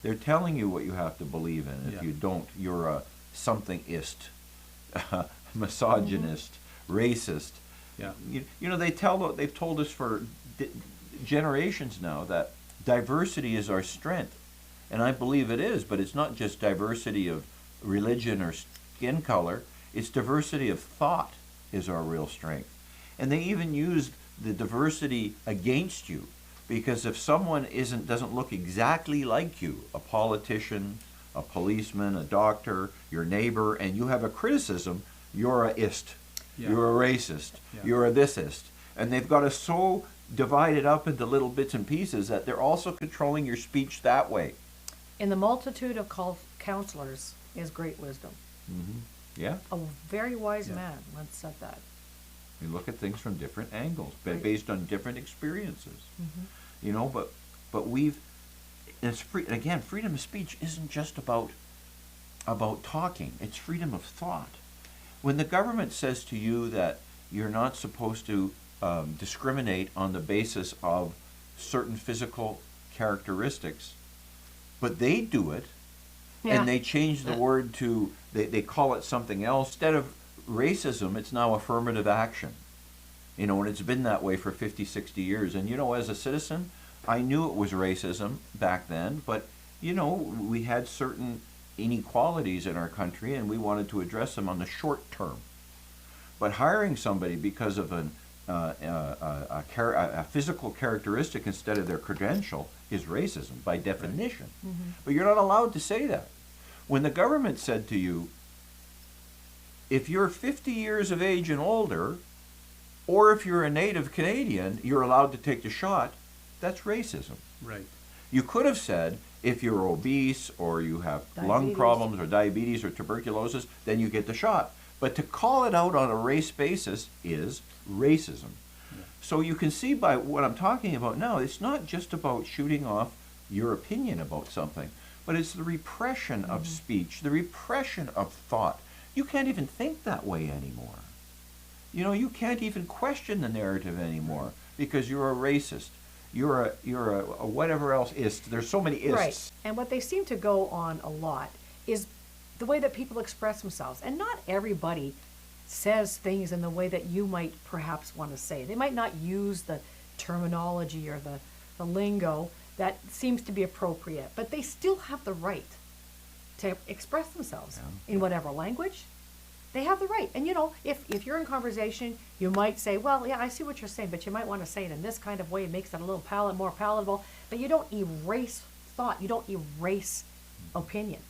They're telling you what you have to believe in. If Yeah. you don't, you're a somethingist, misogynist, racist. Yeah. You know, they've told us for generations now that diversity is our strength. And I believe it is, but it's not just diversity of religion or skin color, it's diversity of thought is our real strength. And they even use the diversity against you, because if someone doesn't look exactly like you, a politician, a policeman, a doctor, your neighbor, and you have a criticism, you're a ist, Yeah. you're a racist, Yeah. you're a thisist. And they've got us so divided up into little bits and pieces that they're also controlling your speech that way. In the multitude of counselors is great wisdom. Yeah? A very wise Yeah. man once said that. We look at things from different angles, Right. based on different experiences. Mhm. You know, but it's free again. Freedom of speech isn't just about talking. It's freedom of thought. When the government says to you that you're not supposed to discriminate on the basis of certain physical characteristics, but they do it, Yeah. and they change the word to they call it something else instead of racism. It's now affirmative action. You know, and it's been that way for 50, 60 years. And, you know, as a citizen, I knew it was racism back then, but, you know, we had certain inequalities in our country and we wanted to address them on the short term. But hiring somebody because of a physical characteristic instead of their credential is racism by definition. Mhm. But you're not allowed to say that. When the government said to you, if you're 50 years of age and older, or if you're a native Canadian, you're allowed to take the shot, that's racism. Right. You could have said, if you're obese or you have lung Diabetes. problems or diabetes or tuberculosis, then you get the shot. But to call it out on a race basis is racism. Yeah. So you can see by what I'm talking about now, it's not just about shooting off your opinion about something, but it's the repression of speech, the repression of thought. You can't even think that way anymore. You know, you can't even question the narrative anymore because you're a racist. You're a whatever else ist. There's so many ists. Right. And what they seem to go on a lot is the way that people express themselves. And not everybody says things in the way that you might perhaps want to say. They might not use the terminology or the lingo that seems to be appropriate, but they still have the right to express themselves in whatever language. They have the right. And you know, if you're in conversation, you might say, well, yeah, I see what you're saying, but you might want to say it in this kind of way. It makes it a little more palatable. But you don't erase thought. You don't erase opinion.